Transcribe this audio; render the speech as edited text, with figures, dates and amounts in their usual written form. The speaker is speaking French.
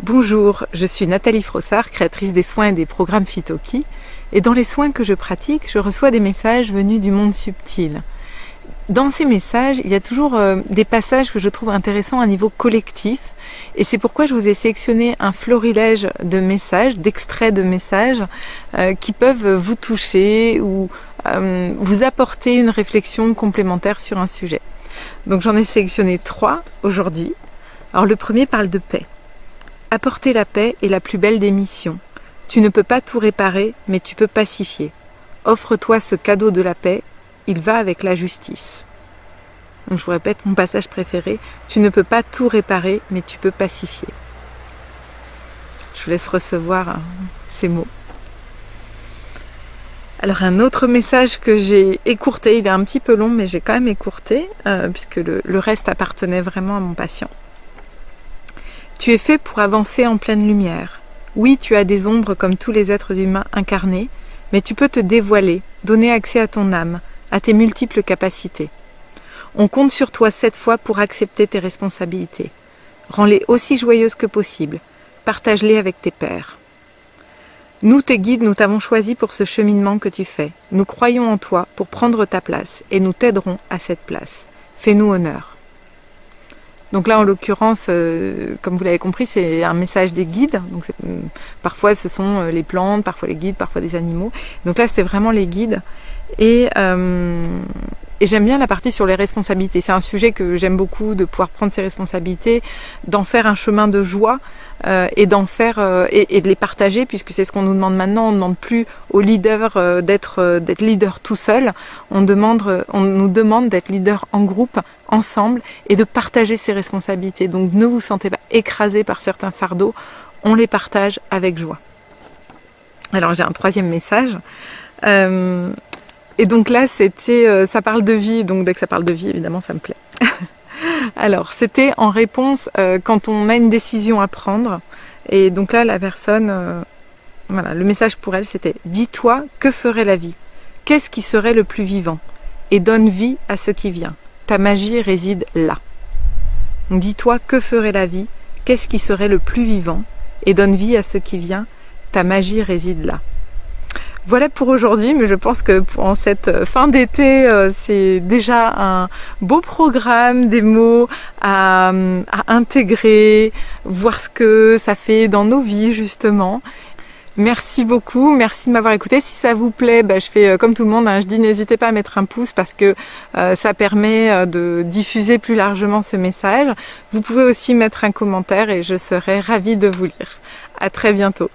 Bonjour, je suis Nathalie Frossard, créatrice des soins et des programmes Phytoki, et dans les soins que je pratique, je reçois des messages venus du monde subtil. Dans ces messages, il y a toujours des passages que je trouve intéressants à niveau collectif, et c'est pourquoi je vous ai sélectionné un florilège de messages, d'extraits de messages qui peuvent vous toucher ou vous apporter une réflexion complémentaire sur un sujet. Donc j'en ai sélectionné 3 aujourd'hui. Alors le premier parle de paix. Apporter la paix est la plus belle des missions. Tu ne peux pas tout réparer, mais tu peux pacifier. Offre-toi ce cadeau de la paix, il va avec la justice. Donc je vous répète mon passage préféré, tu ne peux pas tout réparer, mais tu peux pacifier. Je vous laisse recevoir ces mots. Alors un autre message que j'ai écourté, il est un petit peu long, mais j'ai quand même écourté, puisque le reste appartenait vraiment à mon patient. Tu es fait pour avancer en pleine lumière. Oui, tu as des ombres comme tous les êtres humains incarnés, mais tu peux te dévoiler, donner accès à ton âme, à tes multiples capacités. On compte sur toi 7 fois pour accepter tes responsabilités. Rends-les aussi joyeuses que possible. Partage-les avec tes pairs. Nous, tes guides, nous t'avons choisi pour ce cheminement que tu fais. Nous croyons en toi pour prendre ta place et nous t'aiderons à cette place. Fais-nous honneur. Donc là, en l'occurrence, comme vous l'avez compris, c'est un message des guides. Donc parfois, ce sont les plantes, parfois les guides, parfois des animaux. Donc là, c'était vraiment les guides. Et j'aime bien la partie sur les responsabilités. C'est un sujet que j'aime beaucoup, de pouvoir prendre ses responsabilités, d'en faire un chemin de joie et d'en faire et de les partager, puisque c'est ce qu'on nous demande maintenant. On ne demande plus aux leaders d'être leader tout seul. On nous demande d'être leader en groupe, ensemble, et de partager ses responsabilités. Donc ne vous sentez pas écrasé par certains fardeaux. On les partage avec joie. Alors j'ai un 3e message. Et donc là, ça parle de vie, donc dès que ça parle de vie, évidemment, ça me plaît. Alors, c'était en réponse quand on a une décision à prendre. Et donc là, la personne, voilà, le message pour elle, c'était « Dis-toi, que ferait la vie? Qu'est-ce qui serait le plus vivant? Et donne vie à ce qui vient. Ta magie réside là. » Donc, dis-toi, que ferait la vie? Qu'est-ce qui serait le plus vivant? Et donne vie à ce qui vient. Ta magie réside là. Voilà pour aujourd'hui, mais je pense que en cette fin d'été, c'est déjà un beau programme, des mots à intégrer, voir ce que ça fait dans nos vies justement. Merci beaucoup, merci de m'avoir écouté. Si ça vous plaît, je fais comme tout le monde, je dis n'hésitez pas à mettre un pouce parce que ça permet de diffuser plus largement ce message. Vous pouvez aussi mettre un commentaire et je serai ravie de vous lire. À très bientôt.